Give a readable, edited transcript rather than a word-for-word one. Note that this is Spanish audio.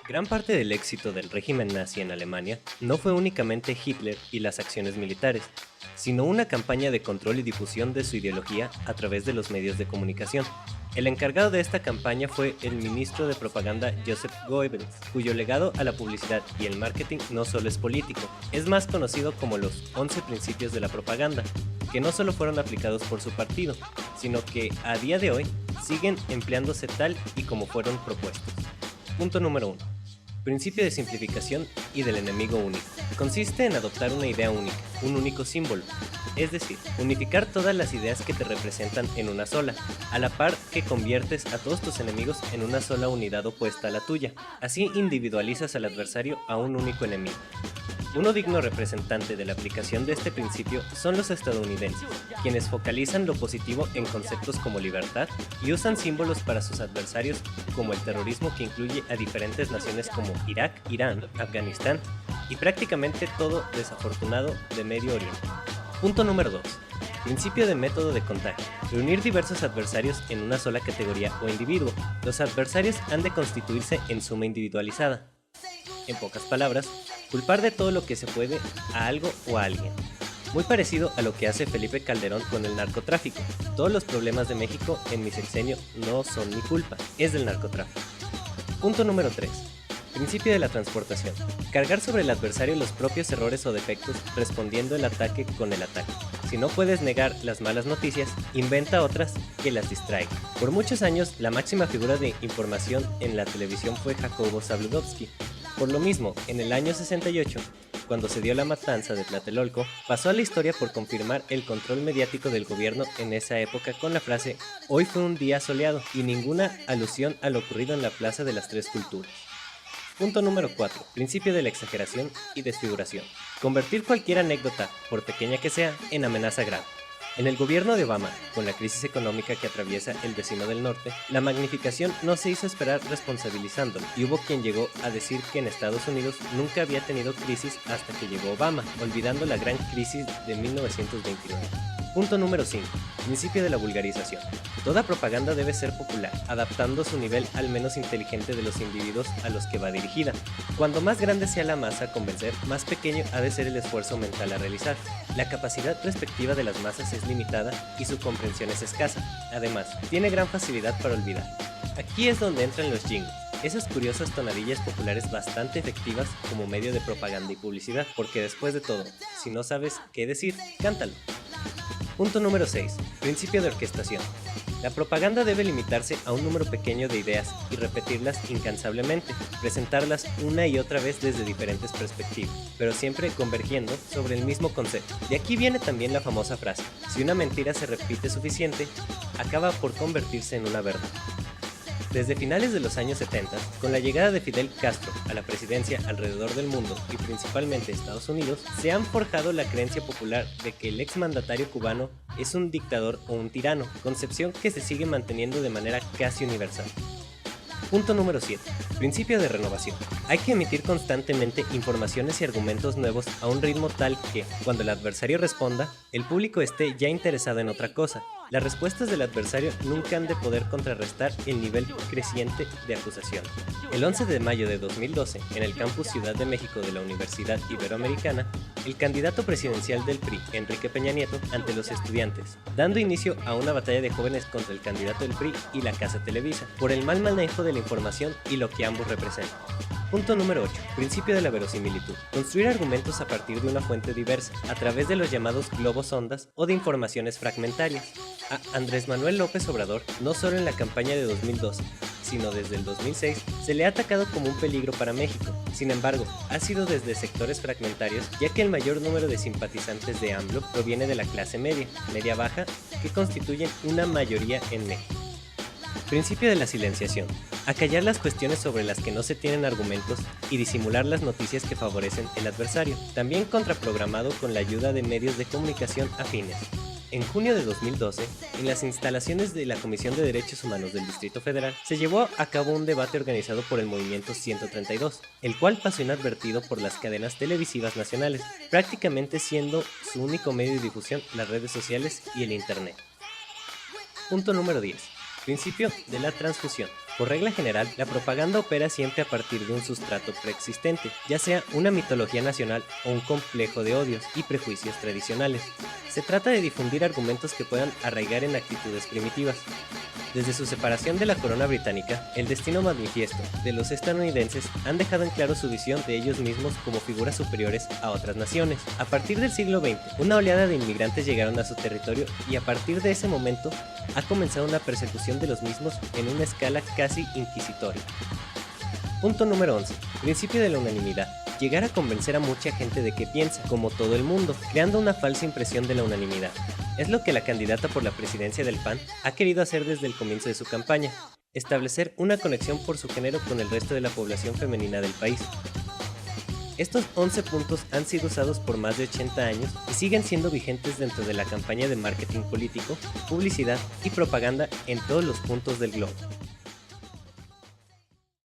Gran parte del éxito del régimen nazi en Alemania no fue únicamente Hitler y las acciones militares, sino una campaña de control y difusión de su ideología a través de los medios de comunicación. El encargado de esta campaña fue el ministro de propaganda Joseph Goebbels, cuyo legado a la publicidad y el marketing no solo es político, es más conocido como los 11 principios de la propaganda, que no solo fueron aplicados por su partido, sino que a día de hoy siguen empleándose tal y como fueron propuestos. Punto número 1. Principio de simplificación y del enemigo único. Consiste en adoptar una idea única, un único símbolo, es decir, unificar todas las ideas que te representan en una sola, a la par que conviertes a todos tus enemigos en una sola unidad opuesta a la tuya. Así individualizas al adversario a un único enemigo. Uno digno representante de la aplicación de este principio son los estadounidenses, quienes focalizan lo positivo en conceptos como libertad y usan símbolos para sus adversarios como el terrorismo, que incluye a diferentes naciones como Irak, Irán, Afganistán y prácticamente todo desafortunado de Medio Oriente. Punto número 2. Principio de método de contagio. Reunir diversos adversarios en una sola categoría o individuo. Los adversarios han de constituirse en suma individualizada. En pocas palabras, culpar de todo lo que se puede a algo o a alguien. Muy parecido a lo que hace Felipe Calderón con el narcotráfico. Todos los problemas de México en mi sexenio no son mi culpa, es del narcotráfico. Punto número 3. Principio de la transportación. Cargar sobre el adversario los propios errores o defectos respondiendo el ataque con el ataque. Si no puedes negar las malas noticias, inventa otras que las distraigan. Por muchos años, la máxima figura de información en la televisión fue Jacobo Zabludovsky. Por lo mismo, en el año 68, cuando se dio la matanza de Tlatelolco, pasó a la historia por confirmar el control mediático del gobierno en esa época con la frase "Hoy fue un día soleado" y ninguna alusión a lo ocurrido en la Plaza de las Tres Culturas. Punto número 4. Principio de la exageración y desfiguración. Convertir cualquier anécdota, por pequeña que sea, en amenaza grave. En el gobierno de Obama, con la crisis económica que atraviesa el vecino del norte, la magnificación no se hizo esperar responsabilizándolo, y hubo quien llegó a decir que en Estados Unidos nunca había tenido crisis hasta que llegó Obama, olvidando la gran crisis de 1929. Punto número 5. Principio de la vulgarización. Toda propaganda debe ser popular, adaptando su nivel al menos inteligente de los individuos a los que va dirigida. Cuando más grande sea la masa a convencer, más pequeño ha de ser el esfuerzo mental a realizar. La capacidad respectiva de las masas es limitada y su comprensión es escasa. Además, tiene gran facilidad para olvidar. Aquí es donde entran los jingles, esas curiosas tonadillas populares bastante efectivas como medio de propaganda y publicidad, porque después de todo, si no sabes qué decir, cántalo. Punto número 6. Principio de orquestación. La propaganda debe limitarse a un número pequeño de ideas y repetirlas incansablemente, presentarlas una y otra vez desde diferentes perspectivas, pero siempre convergiendo sobre el mismo concepto. De aquí viene también la famosa frase: si una mentira se repite suficiente, acaba por convertirse en una verdad. Desde finales de los años 70, con la llegada de Fidel Castro a la presidencia alrededor del mundo y principalmente Estados Unidos, se han forjado la creencia popular de que el exmandatario cubano es un dictador o un tirano, concepción que se sigue manteniendo de manera casi universal. Punto número 7. Principio de renovación. Hay que emitir constantemente informaciones y argumentos nuevos a un ritmo tal que, cuando el adversario responda, el público esté ya interesado en otra cosa. Las respuestas del adversario nunca han de poder contrarrestar el nivel creciente de acusación. El 11 de mayo de 2012, en el campus Ciudad de México de la Universidad Iberoamericana, el candidato presidencial del PRI, Enrique Peña Nieto, ante los estudiantes, dando inicio a una batalla de jóvenes contra el candidato del PRI y la Casa Televisa, por el mal manejo de la información y lo que ambos representan. Punto número 8. Principio de la verosimilitud. Construir argumentos a partir de una fuente diversa, a través de los llamados globos sondas o de informaciones fragmentarias. A Andrés Manuel López Obrador, no solo en la campaña de 2012, sino desde el 2006, se le ha atacado como un peligro para México. Sin embargo, ha sido desde sectores fragmentarios, ya que el mayor número de simpatizantes de AMLO proviene de la clase media, media baja, que constituyen una mayoría en México. Principio de la silenciación. Acallar las cuestiones sobre las que no se tienen argumentos y disimular las noticias que favorecen el adversario. También contraprogramado con la ayuda de medios de comunicación afines. En junio de 2012, en las instalaciones de la Comisión de Derechos Humanos del Distrito Federal, se llevó a cabo un debate organizado por el Movimiento 132, el cual pasó inadvertido por las cadenas televisivas nacionales, prácticamente siendo su único medio de difusión las redes sociales y el Internet. Punto número 10. Principio de la transfusión. Por regla general, la propaganda opera siempre a partir de un sustrato preexistente, ya sea una mitología nacional o un complejo de odios y prejuicios tradicionales. Se trata de difundir argumentos que puedan arraigar en actitudes primitivas. Desde su separación de la corona británica, el destino manifiesto de los estadounidenses han dejado en claro su visión de ellos mismos como figuras superiores a otras naciones. A partir del siglo XX, una oleada de inmigrantes llegaron a su territorio y a partir de ese momento ha comenzado una persecución de los mismos en una escala casi inquisitoria. Punto número 11. Principio de la unanimidad. Llegar a convencer a mucha gente de que piensa como todo el mundo, creando una falsa impresión de la unanimidad. Es lo que la candidata por la presidencia del PAN ha querido hacer desde el comienzo de su campaña, establecer una conexión por su género con el resto de la población femenina del país. Estos 11 puntos han sido usados por más de 80 años y siguen siendo vigentes dentro de la campaña de marketing político, publicidad y propaganda en todos los puntos del globo.